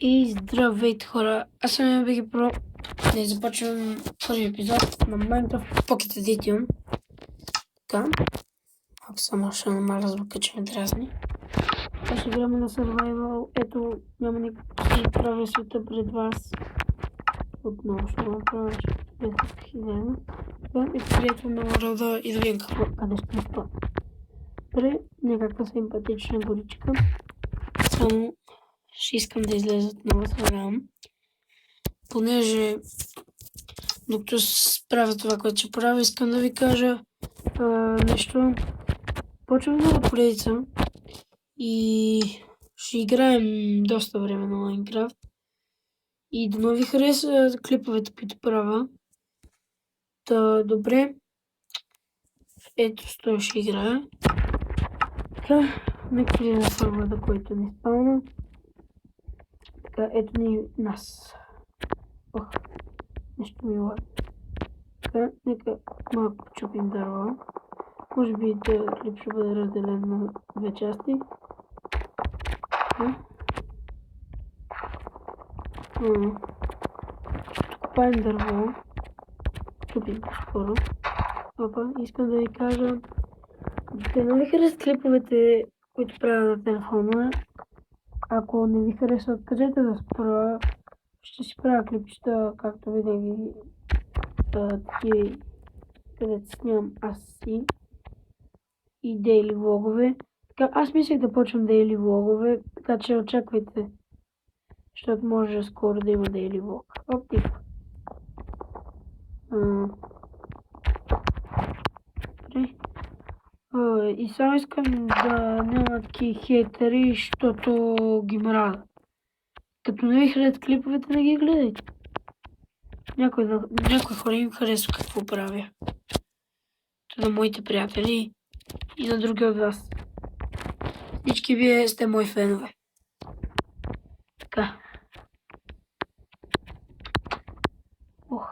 И здравейте хора, аз съм Беги Про. Не започвам първи епизод на Minecraft Pocket Edition. Така, ако само ще намаля звука, че ме дразни. Това ще играме на Survival. Ето, няма никакво си правя света пред вас. Отново ще го направя, защото без хиляда. И приятел на рода и да видим къде ще спа. Добре, някаква симпатична горичка. Само ще искам да излеза отново с варам. Понеже докато правя това, което ще правя, искам да ви кажа нещо. Почвам нова поредица и ще играем доста време на Майнкрафт. И да ви хареса клиповете, които правя. Та, добре. Ето с това ще играя. Така, нека видим на фарварда, който ни спална. Така, ето ни нас. Ох, нещо ми лага. Така, нека малко чупим дърво. Може би този клип ще бъде разделен на две части. Ще копаем дърво. Чупим по-скоро. Опа, искам да ви кажа, да не ви харесат клиповете, които правя на телефона. Ако не ви харесват, кажете да спра. Ще си правя клипчета, както винаги, такива, където снимам аз си. И дейли влогове. Така, аз мислех да почвам дейли влогове, така че очаквайте. Защото може скоро да има дейли влог. Оптик. И само искам да няма такива хейтери, защото ги мразя. Като не ви харесат клиповете, не ги гледайте. Някои хора им харесва какво правя. На моите приятели и на други от вас. Всички вие сте мои фенове. Така. Ох.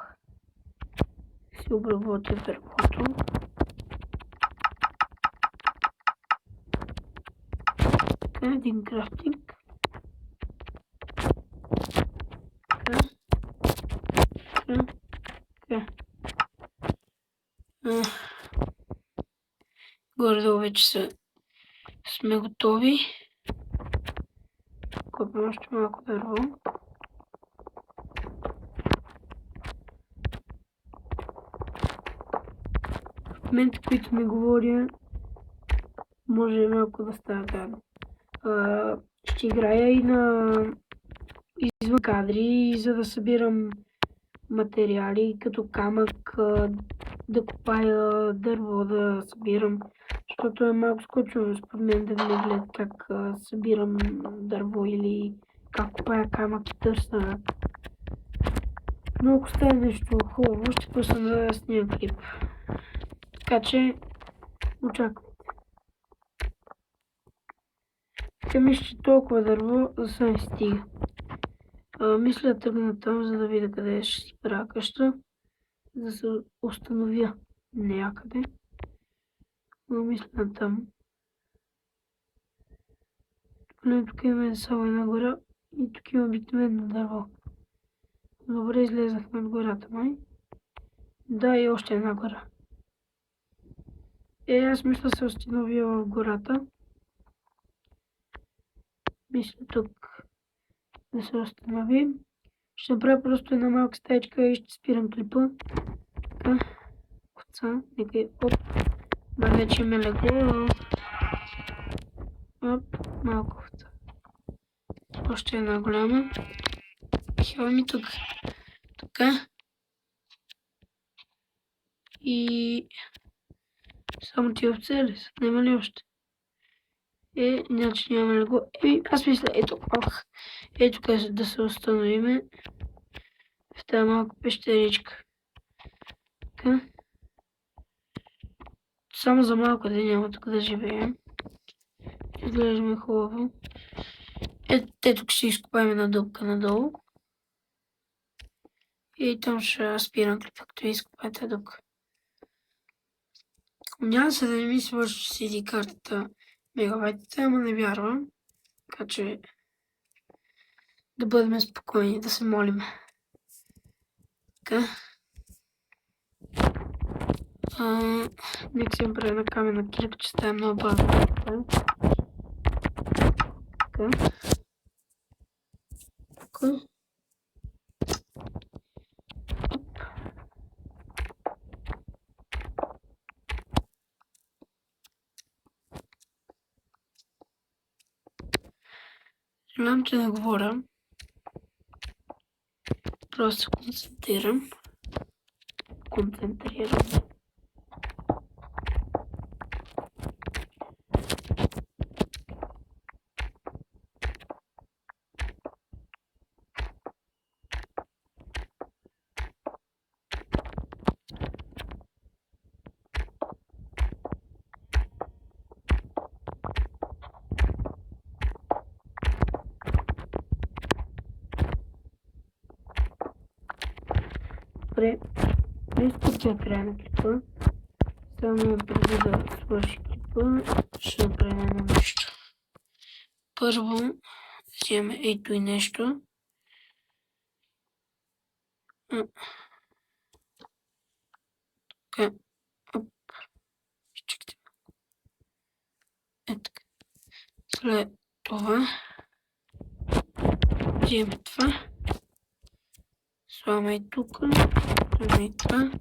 Си обработя дървото. Така, един крафтинг. Така. Така. Горе-долу вече сме готови. Купим още малко дърво. В момента, които ми говоря, може малко да става гадно. Ще играя и на извън кадри, за да събирам материали, като камък, да копая дърво, да събирам. Защото е малко скучно според мен да не гледат как събирам дърво или как копая камък и търся. Но ако стане нещо хубаво, ще пусна да снимам клип. Така че, очаквайте. Така мисля, че толкова дърво за сега не стига. Мисля да тръгна там, за да видя къде ще си правя къща. За да се установя някъде. Но мисля там. Тук има само една гора и тук има обикновено дърво. Добре, излезахме от гората, май. Да, и още една гора. Аз мисля се установя в гората. Мисля тук да се установим. Ще направя просто една малка стаечка и ще спирам клипа. Така. Коца, нека оп. Вече ме легло. Оп, малко коца. Още една голяма. Хела ми тук. Така. И само ти овце ли са? Няма ли още? Иначе няма ли го? Аз мисля, ето, ето къде да се установиме в тази малка пещеричка. Така. Само за малко да няма тук да живеем. Изглеждаме хубаво. Ето тук ще изкопаем една дупка надолу. И там ще спирам клипа, като изкопаем тази дупка. Няма се да не ми свърши CD картата мегабайтите, ама не вярвам. Така че да бъдем спокойни, да се молим. Така. Нека си направя на камена клип, че става много бавно. Така. Така. Знам, че не говоря. Просто се концентрирам. Добре, близко е края на клипа. Само преди да свърши клипа, ще направим едно нещо. Първо, вземем ето и нещо. Така, оп, чекайте. Ето така. След това, вземем това. Слагаме и тук, слагаме и това.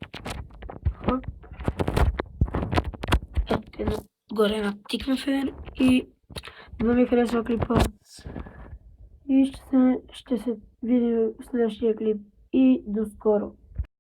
Хоп. Ето горе натиквам федер и да ви харесва клипа. И ще се видим в следващия клип. И до скоро!